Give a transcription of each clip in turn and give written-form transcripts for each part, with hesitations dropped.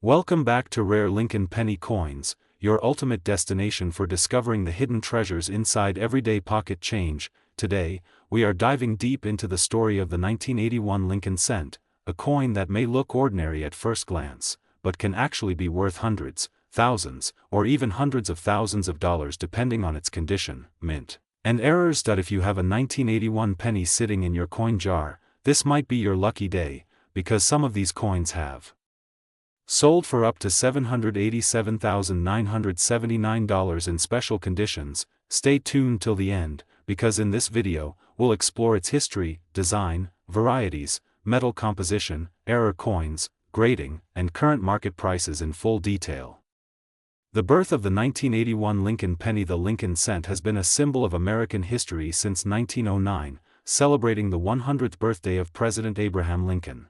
Welcome back to Rare Lincoln Penny Coins, your ultimate destination for discovering the hidden treasures inside everyday pocket change. Today, we are diving deep into the story of the 1981 Lincoln cent, a coin that may look ordinary at first glance, but can actually be worth hundreds, thousands, or even hundreds of thousands of dollars depending on its condition, mint, and errors. If you have a 1981 penny sitting in your coin jar, this might be your lucky day, because some of these coins have sold for up to $787,979 in special conditions. Stay tuned till the end, because in this video, we'll explore its history, design, varieties, metal composition, error coins, grading, and current market prices in full detail. The birth of the 1981 Lincoln penny. The Lincoln cent has been a symbol of American history since 1909, celebrating the 100th birthday of President Abraham Lincoln.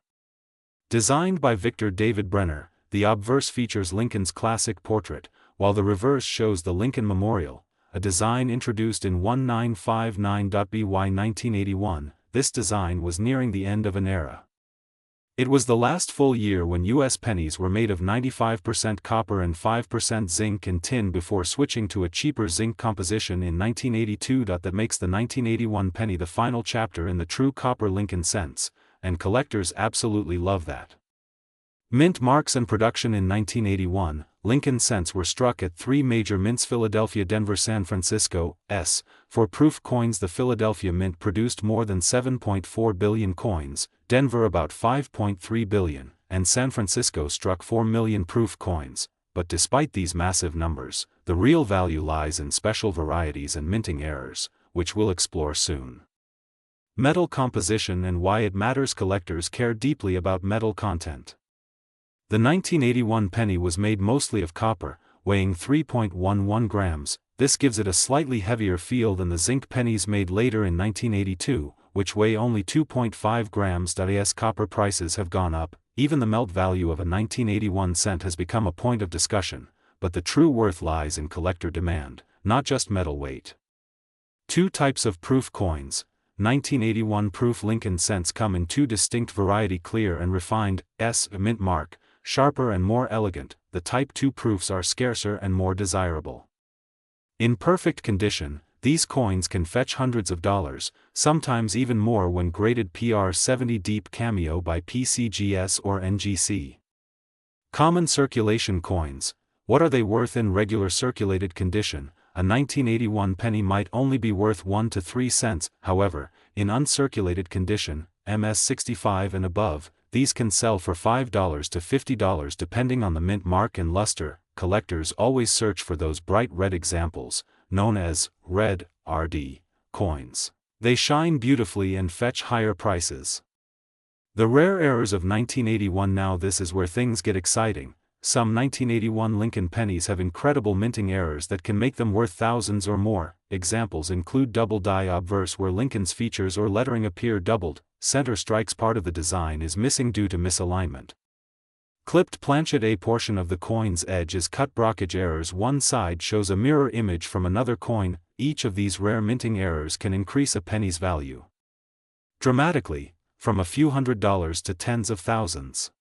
Designed by Victor David Brenner, the obverse features Lincoln's classic portrait, while the reverse shows the Lincoln Memorial, a design introduced in 1959. By 1981, this design was nearing the end of an era. It was the last full year when U.S. pennies were made of 95% copper and 5% zinc and tin before switching to a cheaper zinc composition in 1982. That makes the 1981 penny the final chapter in the true copper Lincoln cents, and collectors absolutely love that. Mint marks and production. In 1981, Lincoln cents were struck at three major mints: Philadelphia, Denver, San Francisco. For proof coins, the Philadelphia Mint produced more than 7.4 billion coins, Denver about 5.3 billion, and San Francisco struck 4 million proof coins. But despite these massive numbers, the real value lies in special varieties and minting errors, which we'll explore soon. Metal composition and why it matters. Collectors care deeply about metal content. The 1981 penny was made mostly of copper, weighing 3.11 grams. This gives it a slightly heavier feel than the zinc pennies made later in 1982, which weigh only 2.5 grams. As copper prices have gone up, even the melt value of a 1981 cent has become a point of discussion, but the true worth lies in collector demand, not just metal weight. Two types of proof coins. 1981 proof Lincoln cents come in two distinct varieties: clear and refined, mint mark, sharper and more elegant. The type 2 proofs are scarcer and more desirable. In perfect condition, these coins can fetch hundreds of dollars, sometimes even more when graded PR70 Deep Cameo by PCGS or NGC. Common circulation coins. What are they worth in regular circulated condition? A 1981 penny might only be worth 1 to 3 cents, however, in uncirculated condition, MS65 and above, these can sell for $5 to $50 depending on the mint mark and luster. Collectors always search for those bright red examples, known as red RD coins. They shine beautifully and fetch higher prices. The rare errors of 1981. Now this is where things get exciting. Some 1981 Lincoln pennies have incredible minting errors that can make them worth thousands or more. Examples include double die obverse, where Lincoln's features or lettering appear doubled, center strikes part of the design is missing due to misalignment. Clipped planchet, a portion of the coin's edge is cut. Brockage errors, one side shows a mirror image from another coin. Each of these rare minting errors can increase a penny's value dramatically, from a few $100s to tens of thousands.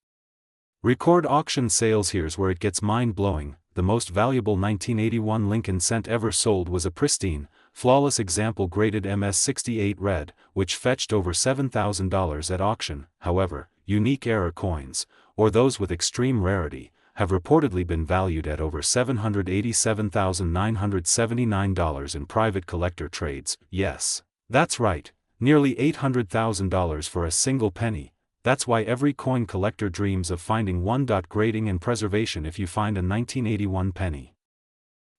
Record auction sales. Here's where it gets mind-blowing. The most valuable 1981 Lincoln cent ever sold was a pristine, flawless example graded MS68 red, which fetched over $7,000 at auction. However, unique error coins, or those with extreme rarity, have reportedly been valued at over $787,979 in private collector trades. Yes, that's right, nearly $800,000 for a single penny. That's why every coin collector dreams of finding one. Grading and preservation. If you find a 1981 penny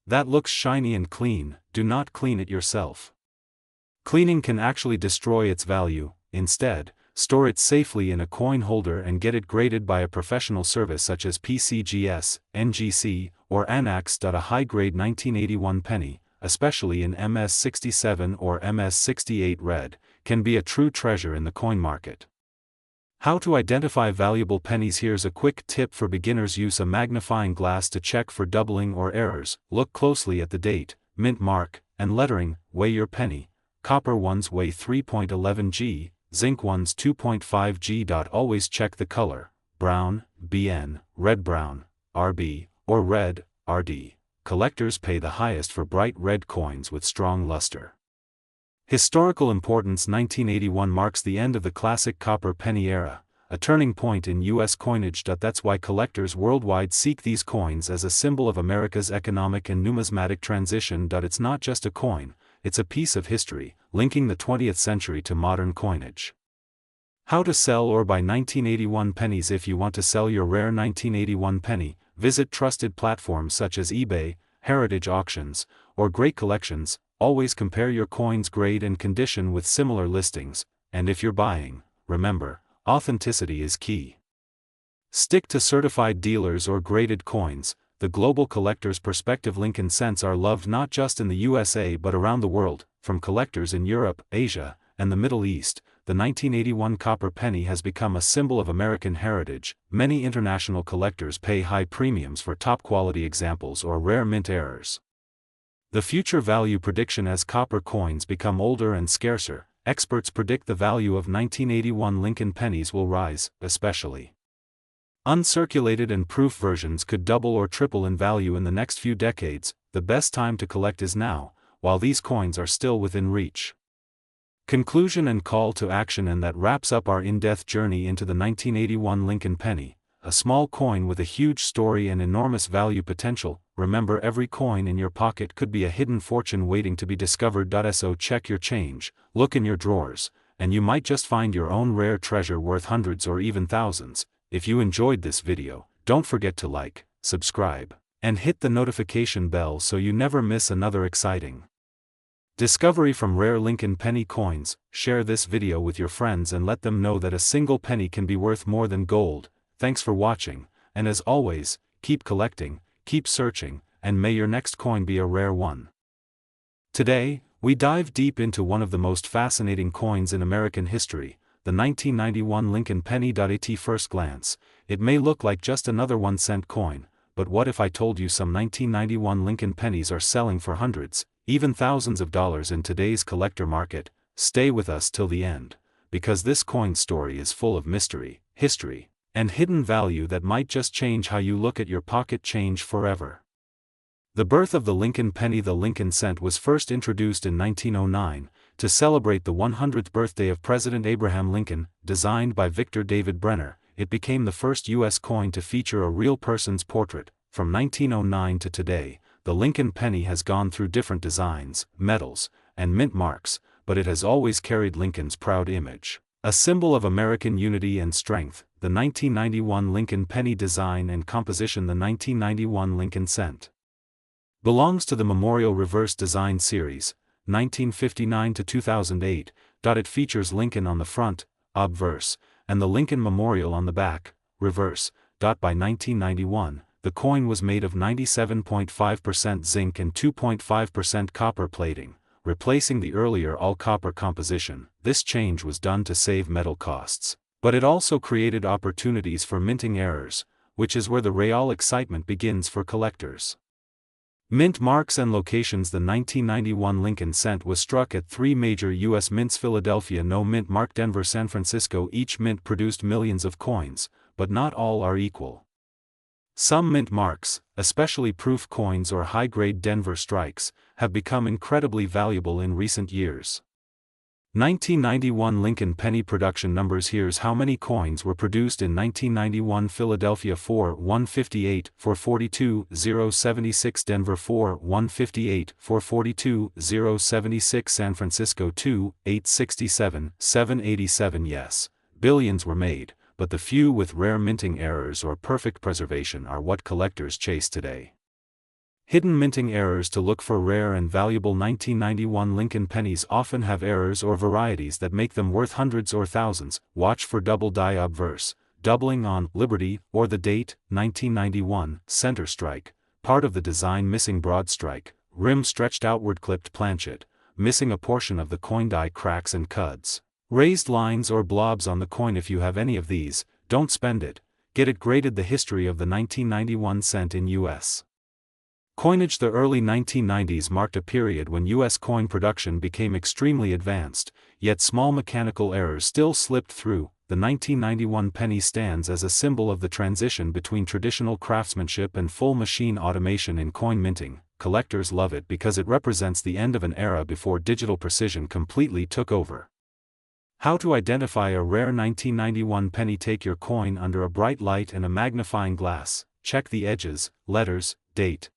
that looks shiny and clean, do not clean it yourself. Cleaning can actually destroy its value. Instead, store it safely in a coin holder and get it graded by a professional service such as PCGS, NGC, or ANAX. A high-grade 1981 penny, especially in MS67 or MS68 red, can be a true treasure in the coin market. How to identify valuable pennies. Here's a quick tip for beginners. Use a magnifying glass to check for doubling or errors. Look closely at the date, mint mark, and lettering. Weigh your penny. Copper ones weigh 3.11 g, zinc ones 2.5 g. Always check the color, brown, BN, red-brown, RB, or red, RD. Collectors pay the highest for bright red coins with strong luster. Historical importance: 1981 marks the end of the classic copper penny era, a turning point in U.S. coinage. That's why collectors worldwide seek these coins as a symbol of America's economic and numismatic transition. It's not just a coin, it's a piece of history, linking the 20th century to modern coinage. How to sell or buy 1981 pennies. If you want to sell your rare 1981 penny, visit trusted platforms such as eBay, Heritage Auctions, or Great Collections. Always compare your coin's grade and condition with similar listings, and if you're buying, remember, authenticity is key. Stick to certified dealers or graded coins. The global collector's perspective. Lincoln cents are loved not just in the USA but around the world, from collectors in Europe, Asia, and the Middle East. The 1981 copper penny has become a symbol of American heritage. Many international collectors pay high premiums for top-quality examples or rare mint errors. The future value prediction: as copper coins become older and scarcer, experts predict the value of 1981 Lincoln pennies will rise, especially uncirculated and proof versions could double or triple in value in the next few decades. The best time to collect is now, while these coins are still within reach. Conclusion and call to action. And that wraps up our in-depth journey into the 1981 Lincoln penny, a small coin with a huge story and enormous value potential. Remember, every coin in your pocket could be a hidden fortune waiting to be discovered. So check your change, look in your drawers, and you might just find your own rare treasure worth hundreds or even thousands. If you enjoyed this video, don't forget to like, subscribe, and hit the notification bell so you never miss another exciting discovery from rare Lincoln penny coins. Share this video with your friends and let them know that a single penny can be worth more than gold. Thanks for watching, and as always, keep collecting, keep searching, and may your next coin be a rare one. Today, we dive deep into one of the most fascinating coins in American history, the 1991 Lincoln penny. At first glance, it may look like just another 1-cent coin, but what if I told you some 1991 Lincoln pennies are selling for hundreds, even thousands of dollars in today's collector market? Stay with us till the end, because this coin story is full of mystery, history, and hidden value that might just change how you look at your pocket change forever. The birth of the Lincoln penny. The Lincoln cent was first introduced in 1909, to celebrate the 100th birthday of President Abraham Lincoln. Designed by Victor David Brenner, it became the first U.S. coin to feature a real person's portrait. From 1909 to today, the Lincoln penny has gone through different designs, metals, and mint marks, but it has always carried Lincoln's proud image, a symbol of American unity and strength. The 1991 Lincoln penny design and composition. The 1991 Lincoln cent belongs to the Memorial Reverse Design Series, 1959 to 2008. It features Lincoln on the front, obverse, and the Lincoln Memorial on the back, reverse. By 1991, the coin was made of 97.5% zinc and 2.5% copper plating, replacing the earlier all-copper composition. This change was done to save metal costs, but it also created opportunities for minting errors, which is where the real excitement begins for collectors. Mint marks and locations. The 1991 Lincoln cent was struck at 3 major U.S. mints: Philadelphia no mint mark, Denver, San Francisco. Each mint produced millions of coins, but not all are equal. Some mint marks, especially proof coins or high-grade Denver strikes, have become incredibly valuable in recent years. 1991 Lincoln penny production numbers. Here's how many coins were produced in 1991: Philadelphia 4 158 442 076, Denver 4 158 442 076, San Francisco 2 867 787. Yes, billions were made, but the few with rare minting errors or perfect preservation are what collectors chase today. Hidden minting errors. To look for rare and valuable 1991 Lincoln pennies often have errors or varieties that make them worth hundreds or thousands. Watch for double die obverse, doubling on Liberty, or the date, 1991, center strike, part of the design missing broad strike, rim stretched outward, clipped planchet, missing a portion of the coin, die cracks and cuds, raised lines or blobs on the coin. If you have any of these, don't spend it, get it graded. The history of the 1991 cent in U.S. coinage. The early 1990s marked a period when U.S. coin production became extremely advanced, yet small mechanical errors still slipped through. The the 1991 penny stands as a symbol of the transition between traditional craftsmanship and full machine automation in coin minting. Collectors love it because it represents the end of an era before digital precision completely took over. How to identify a rare 1991 penny? Take your coin under a bright light and a magnifying glass, check the edges, letters, date,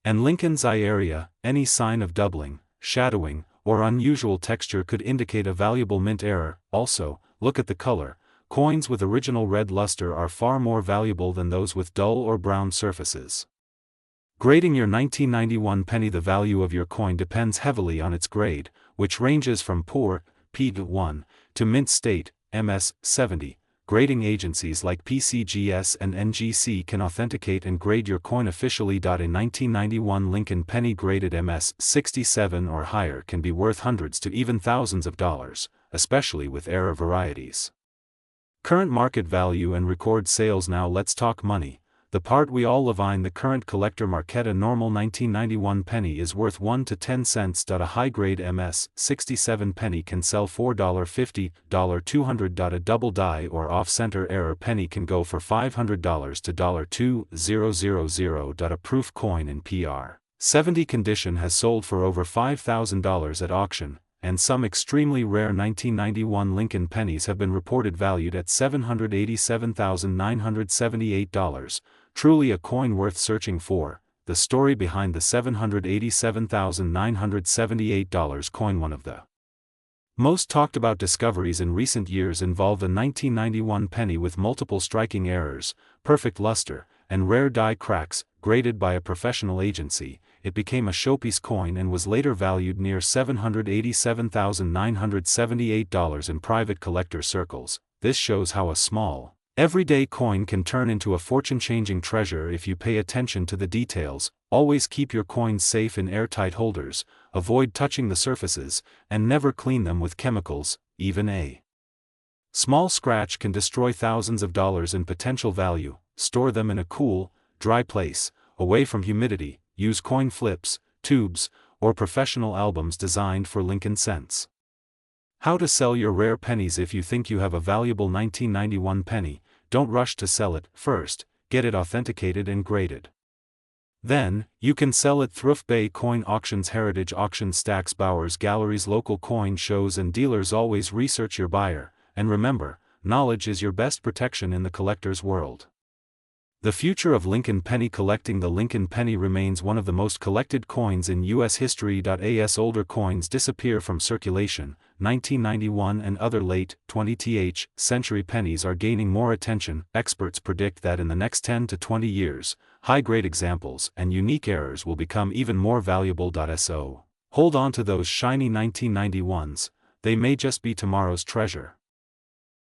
and Lincoln's eye area. Any sign of doubling, shadowing, or unusual texture could indicate a valuable mint error. Also, look at the color. Coins with original red luster are far more valuable than those with dull or brown surfaces. Grading your 1991 penny. The value of your coin depends heavily on its grade, which ranges from poor, P1, to mint state, MS, 70. Grading agencies like PCGS and NGC can authenticate and grade your coin officially. A 1991 Lincoln penny graded MS 67 or higher can be worth hundreds to even thousands of dollars, especially with error varieties. Current market value and record sales. Now let's talk money, the part we all love. In the current collector market, a normal 1991 penny is worth 1 to 10 cents. A high-grade MS 67 penny can sell for $1.50, $200. A double die or off-center error penny can go for $500 to $2,000. A proof coin in PR 70 condition has sold for over $5,000 at auction, and some extremely rare 1991 Lincoln pennies have been reported valued at $787,978. Truly a coin worth searching for. The story behind the $787,978 coin. One of the most talked about discoveries in recent years involved a 1991 penny with multiple striking errors, perfect luster, and rare die cracks. Graded by a professional agency, it became a showpiece coin and was later valued near $787,978 in private collector circles. This shows how a small, everyday coin can turn into a fortune-changing treasure if you pay attention to the details. Always keep your coins safe in airtight holders, avoid touching the surfaces, and never clean them with chemicals. Even a small scratch can destroy thousands of dollars in potential value. Store them in a cool, dry place, away from humidity. Use coin flips, tubes, or professional albums designed for Lincoln cents. How to sell your rare pennies? If you think you have a valuable 1991 penny, don't rush to sell it. First, get it authenticated and graded. Then, you can sell it. Thrift Bay Coin Auctions, Heritage Auctions, Stacks, Bowers Galleries, local coin shows and dealers. Always research your buyer, and remember, knowledge is your best protection in the collector's world. The future of Lincoln penny collecting. The Lincoln penny remains one of the most collected coins in U.S. history. As older coins disappear from circulation, 1991 and other late 20th century pennies are gaining more attention. Experts predict that in the next 10 to 20 years, high-grade examples and unique errors will become even more valuable. So, hold on to those shiny 1991s, they may just be tomorrow's treasure.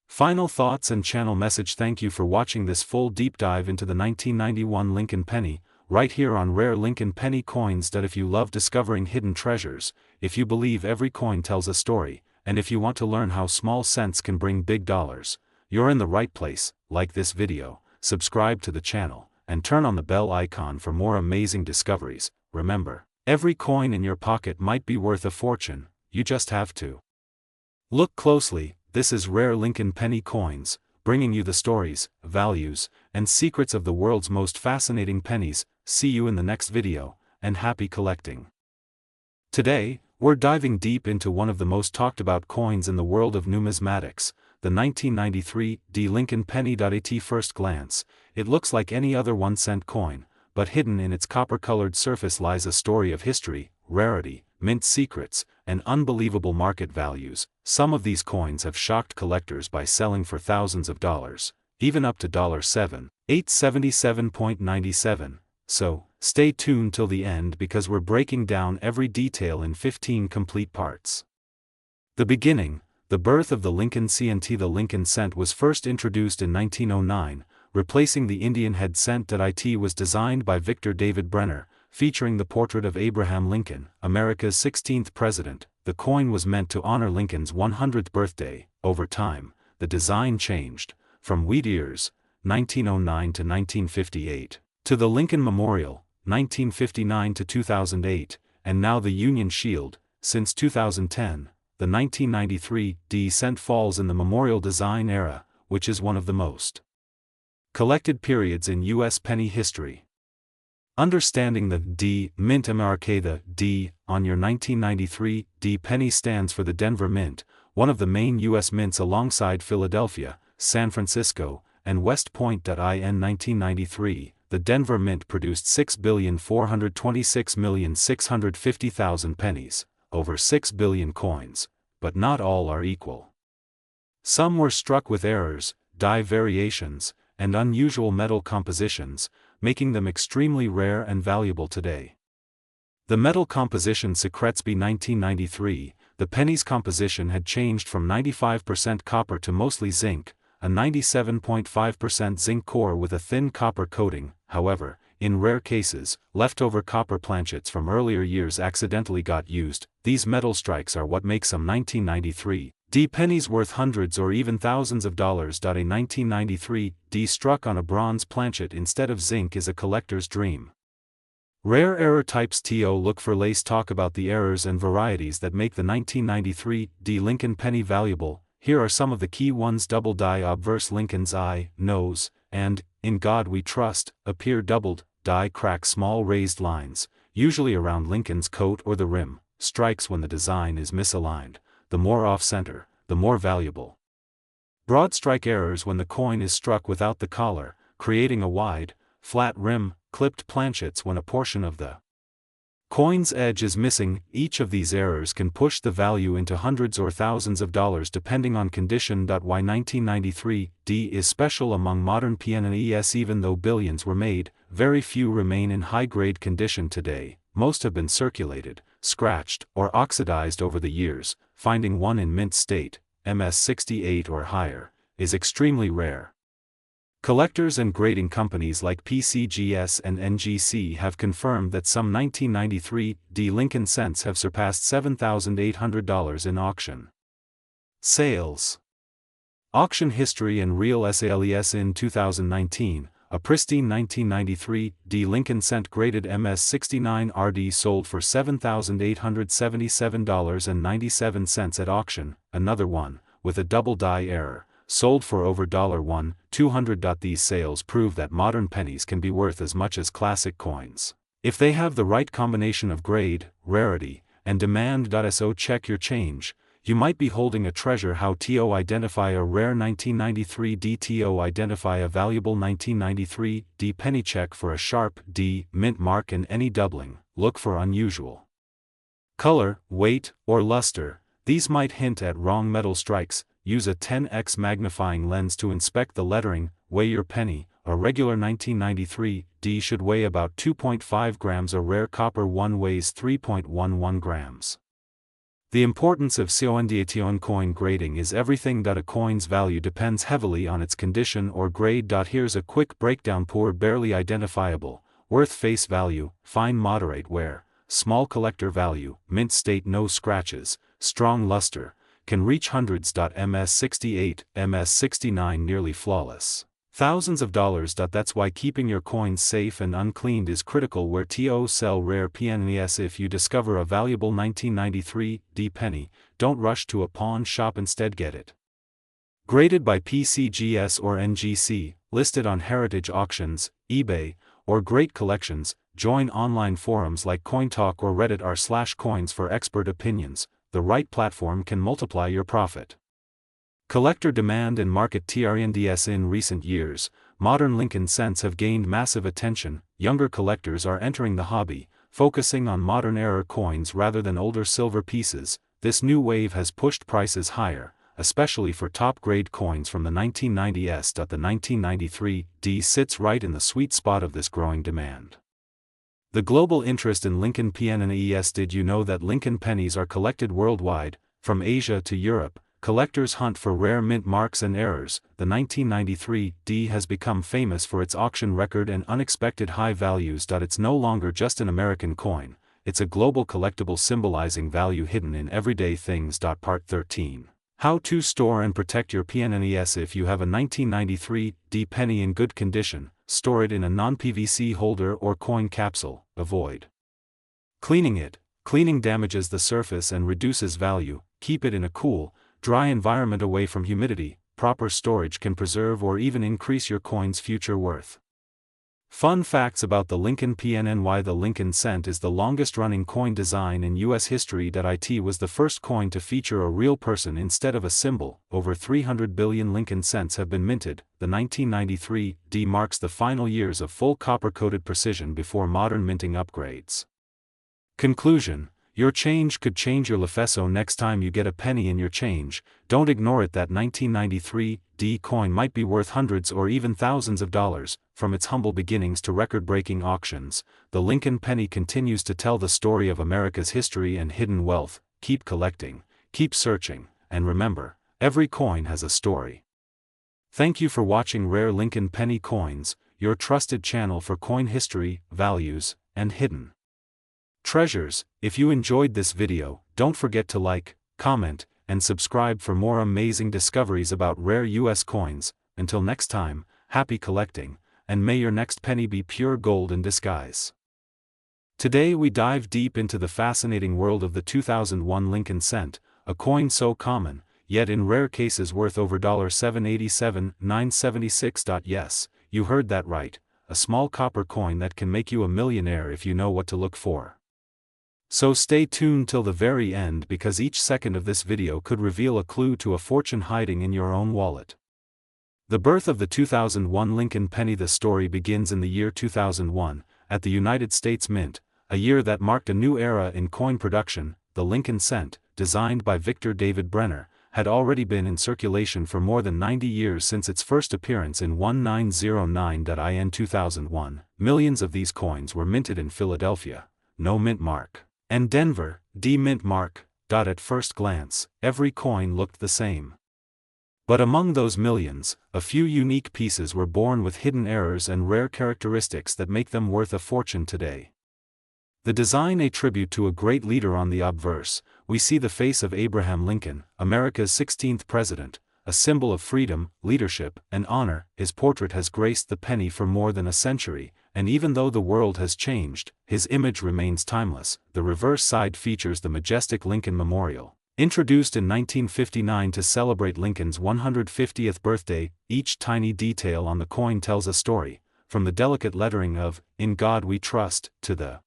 Final thoughts and channel message. Thank you for watching this full deep dive into the 1991 Lincoln penny, right here on Rare Lincoln Penny Coins. If you love discovering hidden treasures, if you believe every coin tells a story, and if you want to learn how small cents can bring big dollars, you're in the right place. Like this video, subscribe to the channel, and turn on the bell icon for more amazing discoveries. Remember, every coin in your pocket might be worth a fortune, you just have to look closely. This is Rare Lincoln Penny Coins, bringing you the stories, values, and secrets of the world's most fascinating pennies. See you in the next video, and happy collecting. Today, we're diving deep into one of the most talked about coins in the world of numismatics, the 1993 Lincoln penny. At first glance, it looks like any other 1-cent coin, but hidden in its copper-colored surface lies a story of history, rarity, mint secrets, and unbelievable market values. Some of these coins have shocked collectors by selling for thousands of dollars, even up to $7,877.97. So, stay tuned till the end because we're breaking down every detail in 15 complete parts. The beginning, the birth of the Lincoln cent. The Lincoln cent was first introduced in 1909, replacing the Indian head cent. It was designed by Victor David Brenner, featuring the portrait of Abraham Lincoln, America's 16th president. The coin was meant to honor Lincoln's 100th birthday. Over time, the design changed, from wheat ears, 1909 to 1958, to the Lincoln Memorial, 1959 to 2008, and now the Union Shield, since 2010. the 1993 D cent falls in the memorial design era, which is one of the most collected periods in U.S. penny history. Understanding the D Mint MRK. The D on your 1993 D penny stands for the Denver Mint, one of the main U.S. mints alongside Philadelphia, San Francisco, and West Point. In 1993, the Denver Mint produced 6,426,650,000 pennies, over 6 billion coins, but not all are equal. Some were struck with errors, die variations, and unusual metal compositions, making them extremely rare and valuable today. The metal composition secrets. By 1993, the penny's composition had changed from 95% copper to mostly zinc, a 97.5% zinc core with a thin copper coating. However, in rare cases, leftover copper planchets from earlier years accidentally got used. These metal strikes are what make some 1993 D pennies worth hundreds or even thousands of dollars. A 1993 D struck on a bronze planchet instead of zinc is a collector's dream. Rare error types. Look for lace. Talk about the errors and varieties that make the 1993 D Lincoln penny valuable. Here are some of the key ones. Double die obverse. Lincoln's eye, nose, and "In God We Trust" appear doubled. Die crack. Small raised lines, usually around Lincoln's coat or the rim, strikes when the design is misaligned. The more off-center, the more valuable. Broad strike errors when the coin is struck without the collar, creating a wide, flat rim. Clipped planchets when a portion of the coin's edge is missing. Each of these errors can push the value into hundreds or thousands of dollars depending on condition. Why 1993 D is special among modern pennies. Even though billions were made, very few remain in high-grade condition today. Most have been circulated, scratched, or oxidized over the years. Finding one in mint state, MS68 or higher, is extremely rare. Collectors and grading companies like PCGS and NGC have confirmed that some 1993 D Lincoln cents have surpassed $7,800 in auction sales. Auction history and real sales. In 2019, a pristine 1993 D Lincoln cent graded MS69 RD sold for $7,877.97 at auction. Another one, with a double die error, sold for over $1,200. These sales prove that modern pennies can be worth as much as classic coins, if they have the right combination of grade, rarity, and demand. So check your change. You might be holding a treasure. How to identify a rare 1993 D. To identify a valuable 1993 D penny, check for a sharp D mint mark and any doubling. Look for unusual color, weight, or luster. These might hint at wrong metal strikes. Use a 10x magnifying lens to inspect the lettering. Weigh your penny. A regular 1993 D should weigh about 2.5 grams. A rare copper one weighs 3.11 grams. The importance of coin grading is everything. A coin's value depends heavily on its condition or grade. Here's a quick breakdown. Poor, barely identifiable; worth, face value; fine, moderate wear; small, collector value; mint state, no scratches; strong, luster; can reach hundreds. MS68, MS69 nearly flawless; thousands of dollars. That's why keeping your coins safe and uncleaned is critical. Where to sell rare pennies. If you discover a valuable 1993 D penny, don't rush to a pawn shop. Instead, get it graded by PCGS or NGC, listed on heritage auctions, eBay, or Great Collections. Join online forums like CoinTalk or Reddit r/coins for expert opinions. The right platform can multiply your profit. Collector demand and market trends. In recent years, modern Lincoln cents have gained massive attention. Younger collectors are entering the hobby, focusing on modern era coins rather than older silver pieces. This new wave has pushed prices higher, especially for top-grade coins from the 1990s. The 1993 D sits right in the sweet spot of this growing demand. The global interest in Lincoln pennies. Did you know that Lincoln pennies are collected worldwide, from Asia to Europe? Collectors hunt for rare mint marks and errors. The 1993 D has become famous for its auction record and unexpected high values. It's no longer just an American coin, it's a global collectible symbolizing value hidden in everyday things. Part 13. How to store and protect your pennies. If you have a 1993 D penny in good condition, store it in a non-PVC holder or coin capsule. Avoid cleaning it. Cleaning damages the surface and reduces value. keep it in a cool, dry environment away from humidity. Proper storage can preserve or even increase your coin's future worth. Fun facts about the Lincoln PNNY. The Lincoln cent is the longest-running coin design in U.S. history. It was the first coin to feature a real person instead of a symbol. Over 300 billion Lincoln cents have been minted. The 1993 D marks the final years of full copper-coated precision before modern minting upgrades. Conclusion: your change could change your life. So next time you get a penny in your change, don't ignore it. That 1993 D coin might be worth hundreds or even thousands of dollars. From its humble beginnings to record-breaking auctions, the Lincoln penny continues to tell the story of America's history and hidden wealth. Keep collecting, keep searching, and remember, every coin has a story. Thank you for watching Rare Lincoln Penny Coins, your trusted channel for coin history, values, and hidden treasures. If you enjoyed this video, don't forget to like, comment, and subscribe for more amazing discoveries about rare US coins. Until next time, happy collecting, and may your next penny be pure gold in disguise. Today we dive deep into the fascinating world of the 2001 Lincoln cent, a coin so common, yet in rare cases worth over $787,976. Yes, you heard that right, a small copper coin that can make you a millionaire if you know what to look for. So stay tuned till the very end, because each second of this video could reveal a clue to a fortune hiding in your own wallet. The birth of the 2001 Lincoln penny. The story begins in the year 2001, at the United States Mint, a year that marked a new era in coin production. The Lincoln cent, designed by Victor David Brenner, had already been in circulation for more than 90 years since its first appearance in 1909. In 2001, millions of these coins were minted in Philadelphia, no mint mark, and Denver, D mint mark. At first glance, every coin looked the same. But among those millions, a few unique pieces were born with hidden errors and rare characteristics that make them worth a fortune today. The design, a tribute to a great leader. On the obverse, we see the face of Abraham Lincoln, America's 16th president, a symbol of freedom, leadership, and honor. His portrait has graced the penny for more than a century, and even though the world has changed, his image remains timeless. The reverse side features the majestic Lincoln Memorial, introduced in 1959 to celebrate Lincoln's 150th birthday. Each tiny detail on the coin tells a story, from the delicate lettering of "In God We Trust" to the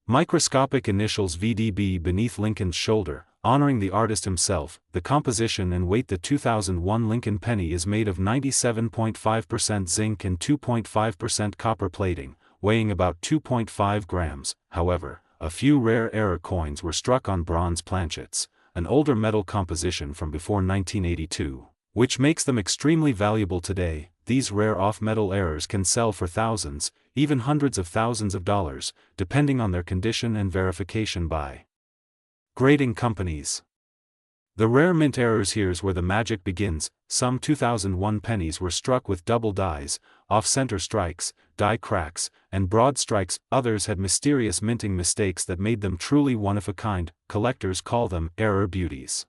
microscopic initials VDB beneath Lincoln's shoulder, honoring the artist himself. The composition and weight. The 2001 Lincoln penny is made of 97.5% zinc and 2.5% copper plating, weighing about 2.5 grams. However, a few rare error coins were struck on bronze planchets, an older metal composition from before 1982, which makes them extremely valuable today. These rare off-metal errors can sell for thousands, even hundreds of thousands of dollars, depending on their condition and verification by grading companies. The rare mint errors. Here's where the magic begins. Some 2001 pennies were struck with double dies, off-center strikes, die cracks, and broad strikes. Others had mysterious minting mistakes that made them truly one-of-a-kind. Collectors call them error beauties.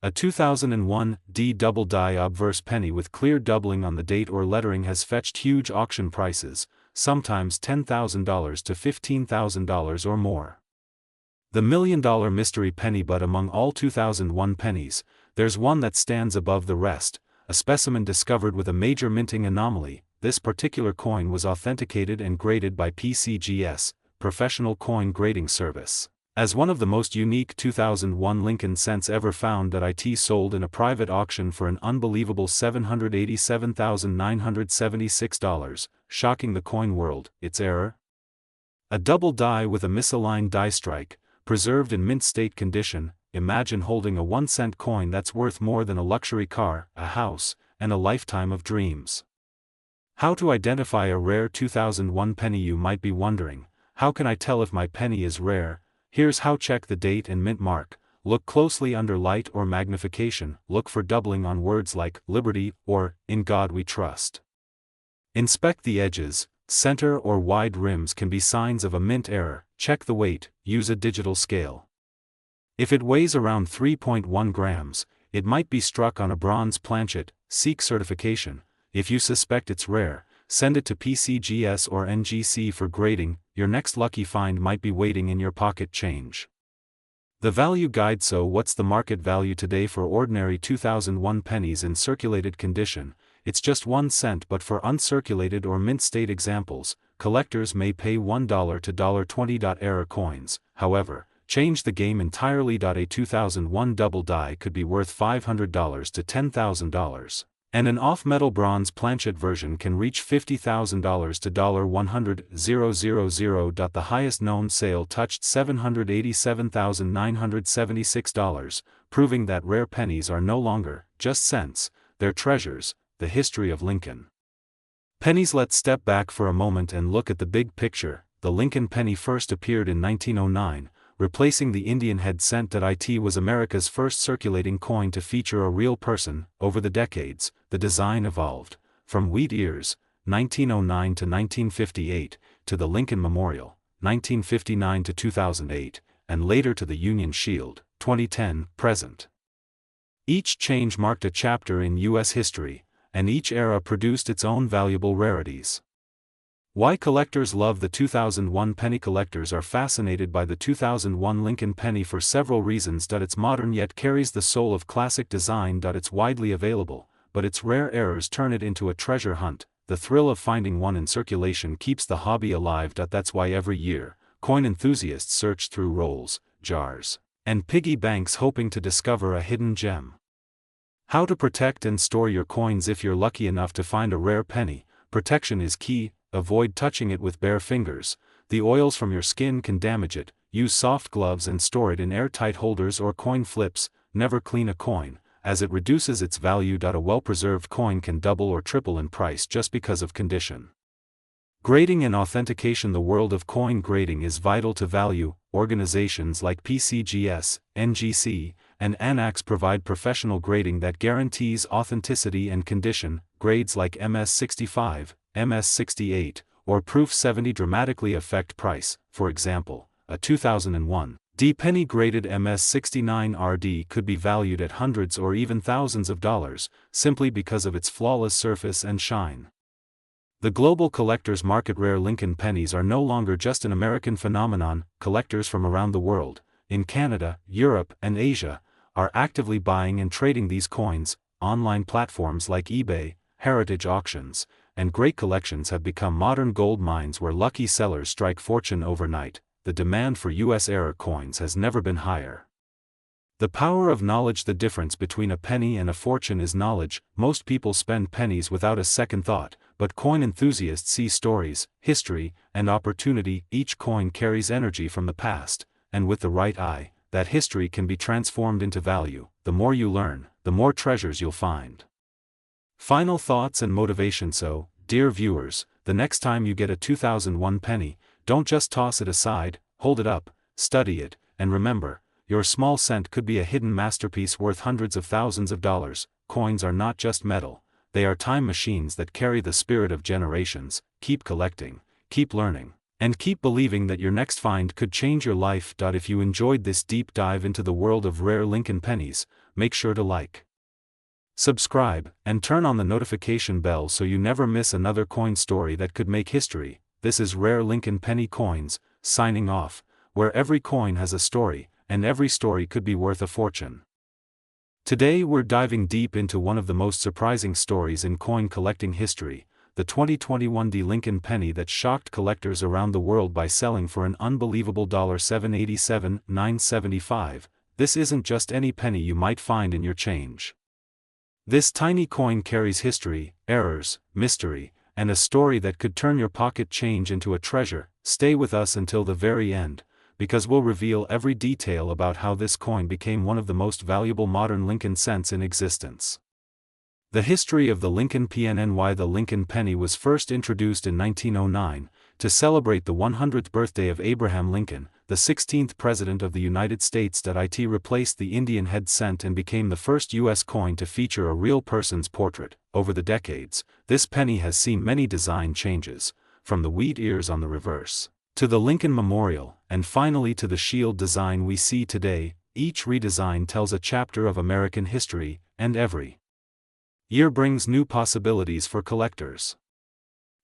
A 2001 D double die obverse penny with clear doubling on the date or lettering has fetched huge auction prices, sometimes $10,000 to $15,000 or more. The $1 million mystery penny. But among all 2001 pennies, there's one that stands above the rest, a specimen discovered with a major minting anomaly. This particular coin was authenticated and graded by PCGS, Professional Coin Grading Service, as one of the most unique 2001 Lincoln cents ever found. It sold in a private auction for an unbelievable $787,976, shocking the coin world. Its error? A double die with a misaligned die strike, preserved in mint state condition. Imagine holding a 1-cent coin that's worth more than a luxury car, a house, and a lifetime of dreams. How to identify a rare 2001 penny? You might be wondering, how can I tell if my penny is rare? Here's how. Check the date and mint mark. Look closely under light or magnification. Look for doubling on words like liberty or in God we trust. Inspect the edges. Center or wide rims can be signs of a mint error. Check the weight. Use a digital scale. If it weighs around 3.1 grams, it might be struck on a bronze planchet. Seek certification. If you suspect it's rare, send it to PCGS or NGC for grading. Your next lucky find might be waiting in your pocket change. The value guide. So what's the market value today for ordinary 2001 pennies in circulated condition? It's just 1 cent, but for uncirculated or mint state examples, collectors may pay $1 to $20. Error coins, however, change the game entirely. A 2001 double die could be worth $500 to $10,000. And an off-metal bronze planchet version can reach $50,000 to $100,000. The highest known sale touched $787,976, proving that rare pennies are no longer just cents, they're treasures. The history of Lincoln pennies. Let's step back for a moment and look at the big picture. The Lincoln penny first appeared in 1909, replacing the Indian head cent. It was America's first circulating coin to feature a real person. Over the decades, the design evolved, from wheat ears, 1909 to 1958, to the Lincoln Memorial, 1959 to 2008, and later to the Union Shield, 2010, present. Each change marked a chapter in U.S. history, and each era produced its own valuable rarities. Why collectors love the 2001 penny? Collectors are fascinated by the 2001 Lincoln penny for several reasons. It's modern yet carries the soul of classic design. It's widely available, but its rare errors turn it into a treasure hunt. The thrill of finding one in circulation keeps the hobby alive. That's why every year, coin enthusiasts search through rolls, jars, and piggy banks hoping to discover a hidden gem. How to protect and store your coins? If you're lucky enough to find a rare penny, protection is key. Avoid touching it with bare fingers. The oils from your skin can damage it. Use soft gloves and store it in airtight holders or coin flips. Never clean a coin, as it reduces its value. A well-preserved coin can double or triple in price just because of condition. Grading and authentication. The world of coin grading is vital to value. Organizations like PCGS, NGC, and ANAX provide professional grading that guarantees authenticity and condition. Grades like MS65, MS68, or Proof 70 dramatically affect price. For example, a 2001 D penny graded MS69 RD could be valued at hundreds or even thousands of dollars, simply because of its flawless surface and shine. The global collector's market. Rare Lincoln pennies are no longer just an American phenomenon. Collectors from around the world, in Canada, Europe, and Asia, are actively buying and trading these coins. Online platforms like eBay, heritage auctions, and great collections have become modern gold mines where lucky sellers strike fortune overnight. The demand for U.S. error coins has never been higher. The power of knowledge. The difference between a penny and a fortune is knowledge. Most people spend pennies without a second thought, but coin enthusiasts see stories, history, and opportunity. Each coin carries energy from the past, and with the right eye, that history can be transformed into value. The more you learn, the more treasures you'll find. Final thoughts and motivation. So, dear viewers, the next time you get a 2001 penny, don't just toss it aside, hold it up, study it, and remember, your small cent could be a hidden masterpiece worth hundreds of thousands of dollars. Coins are not just metal, they are time machines that carry the spirit of generations. Keep collecting, keep learning, and keep believing that your next find could change your life. If you enjoyed this deep dive into the world of rare Lincoln pennies, make sure to like, subscribe, and turn on the notification bell so you never miss another coin story that could make history. This is Rare Lincoln Penny Coins, signing off, where every coin has a story, and every story could be worth a fortune. Today we're diving deep into one of the most surprising stories in coin collecting history, the 2021 D Lincoln penny that shocked collectors around the world by selling for an unbelievable $787,975. This isn't just any penny you might find in your change. This tiny coin carries history, errors, mystery, and a story that could turn your pocket change into a treasure. Stay with us until the very end, because we'll reveal every detail about how this coin became one of the most valuable modern Lincoln cents in existence. The history of the Lincoln PNNY. The Lincoln penny was first introduced in 1909, to celebrate the 100th birthday of Abraham Lincoln, the 16th President of the United States. It replaced the Indian head cent and became the first U.S. coin to feature a real person's portrait. Over the decades, this penny has seen many design changes, from the wheat ears on the reverse, to the Lincoln Memorial, and finally to the shield design we see today. Each redesign tells a chapter of American history, and every year brings new possibilities for collectors.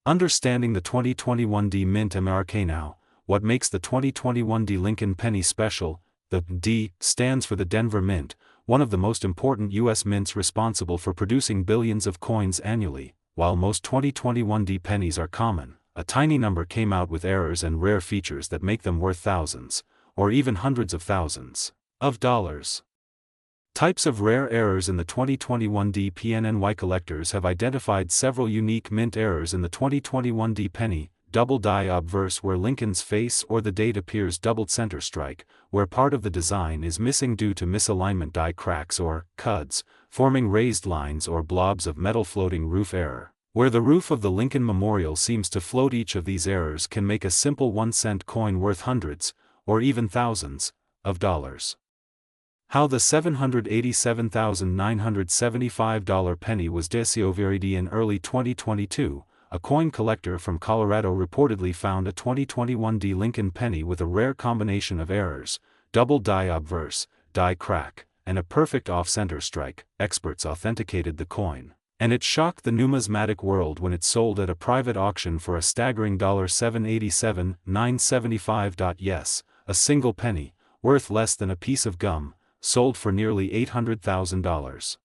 Understanding the 2021 D Mint Americana. What makes the 2021 D Lincoln penny special? The D stands for the Denver Mint, one of the most important U.S. mints responsible for producing billions of coins annually. While most 2021 D pennies are common, a tiny number came out with errors and rare features that make them worth thousands, or even hundreds of thousands, of dollars. Types of rare errors in the 2021 D PNNY collectors have identified several unique mint errors in the 2021 D penny. Double die obverse, where Lincoln's face or the date appears doubled. Center strike, where part of the design is missing due to misalignment. Die cracks or cuds, forming raised lines or blobs of metal. Floating roof error, where the roof of the Lincoln Memorial seems to float. Each of these errors can make a simple 1-cent coin worth hundreds, or even thousands, of dollars. How the $787,975 penny was discovered. In early 2022, a coin collector from Colorado reportedly found a 2021 D Lincoln penny with a rare combination of errors: double die obverse, die crack, and a perfect off-center strike. Experts authenticated the coin, and it shocked the numismatic world when it sold at a private auction for a staggering $787,975. Yes, a single penny, worth less than a piece of gum, sold for nearly $800,000.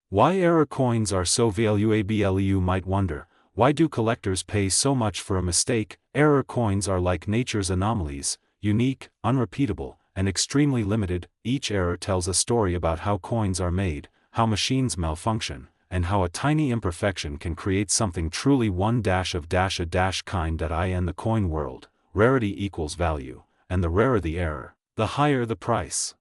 Why error coins are so valuable? You might wonder, why do collectors pay so much for a mistake? Error coins are like nature's anomalies, unique, unrepeatable, and extremely limited. Each error tells a story about how coins are made, how machines malfunction, and how a tiny imperfection can create something truly one dash of dash a dash kind. In the coin world, rarity equals value, and the rarer the error, the higher the price.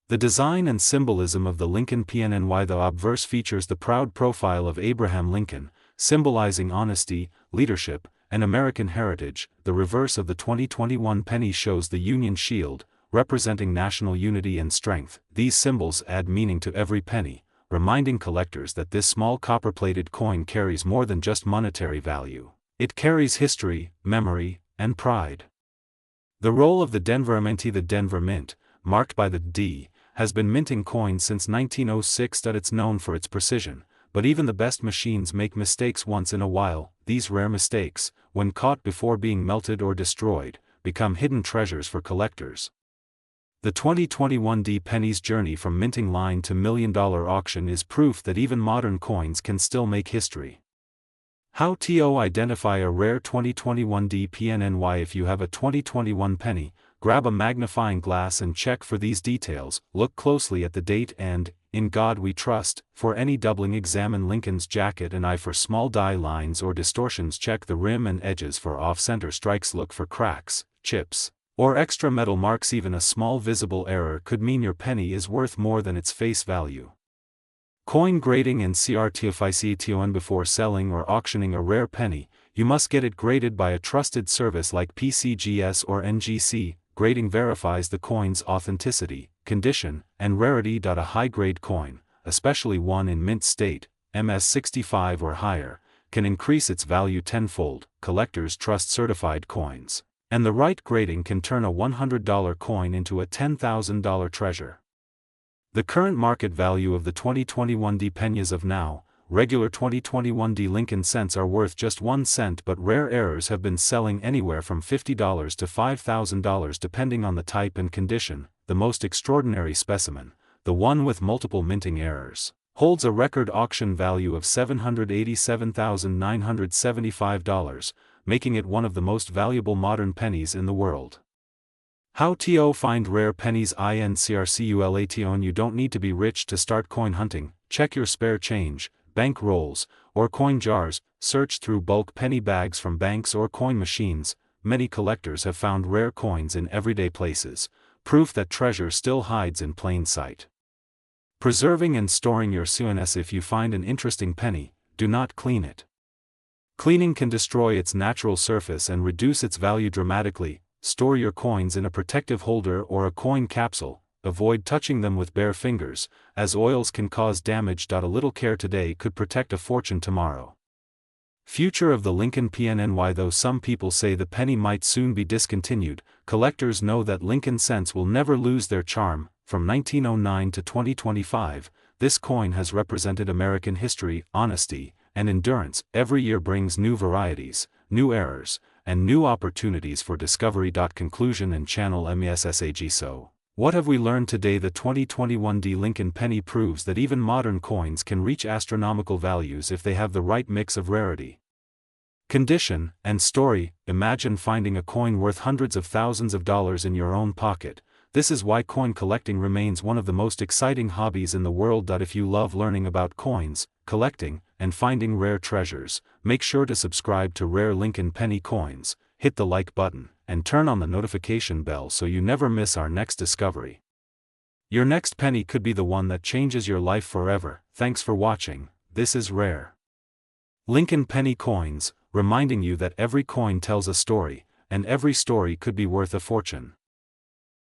The design and symbolism of the Lincoln PNNY. The obverse features the proud profile of Abraham Lincoln, symbolizing honesty, leadership, and American heritage. The reverse of the 2021 penny shows the Union Shield, representing national unity and strength. These symbols add meaning to every penny, reminding collectors that this small copper-plated coin carries more than just monetary value. It carries history, memory, and pride. The role of the Denver Mint. The Denver Mint, marked by the D, has been minting coins since 1906. It's known for its precision, but even the best machines make mistakes once in a while. These rare mistakes, when caught before being melted or destroyed, become hidden treasures for collectors. The 2021 D penny's journey from minting line to million-dollar auction is proof that even modern coins can still make history. How to identify a rare 2021 D PNNY? If you have a 2021 penny, grab a magnifying glass and check for these details. Look closely at the date and, "In God We Trust," for any doubling. Examine Lincoln's jacket and eye for small die lines or distortions. Check the rim and edges for off-center strikes. Look for cracks, chips, or extra metal marks. Even a small visible error could mean your penny is worth more than its face value. Coin grading and certification. Before selling or auctioning a rare penny, you must get it graded by a trusted service like PCGS or NGC. Grading verifies the coin's authenticity, condition, and rarity. A high-grade coin, especially one in mint state, MS65 or higher, can increase its value tenfold. Collectors trust certified coins, and the right grading can turn a $100 coin into a $10,000 treasure. The current market value of the 2021 D penny as of now, regular 2021 D Lincoln cents are worth just 1 cent, but rare errors have been selling anywhere from $50 to $5,000 depending on the type and condition. The most extraordinary specimen, the one with multiple minting errors, holds a record auction value of $787,975, making it one of the most valuable modern pennies in the world. How to find rare pennies in circulation? You don't need to be rich to start coin hunting. Check your spare change, bank rolls, or coin jars. Search through bulk penny bags from banks or coin machines. Many collectors have found rare coins in everyday places, proof that treasure still hides in plain sight. Preserving and storing your coins. If you find an interesting penny, do not clean it. Cleaning can destroy its natural surface and reduce its value dramatically. Store your coins in a protective holder or a coin capsule. Avoid touching them with bare fingers, as oils can cause damage. A little care today could protect a fortune tomorrow. Future of the Lincoln PNNY. Though some people say the penny might soon be discontinued, collectors know that Lincoln cents will never lose their charm. From 1909 to 2025, this coin has represented American history, honesty, and endurance. Every year brings new varieties, new errors, and new opportunities for discovery. Conclusion and channel MESSAG. So What have we learned today? The 2021 Lincoln penny proves that even modern coins can reach astronomical values if they have the right mix of rarity, condition, and story. Imagine finding a coin worth hundreds of thousands of dollars in your own pocket. This is why coin collecting remains one of the most exciting hobbies in the world. If you love learning about coins, collecting, and finding rare treasures, make sure to subscribe to Rare Lincoln Penny Coins, hit the like button, and turn on the notification bell so you never miss our next discovery. Your next penny could be the one that changes your life forever. Thanks for watching. This is Rare Lincoln Penny Coins, reminding you that every coin tells a story, and every story could be worth a fortune.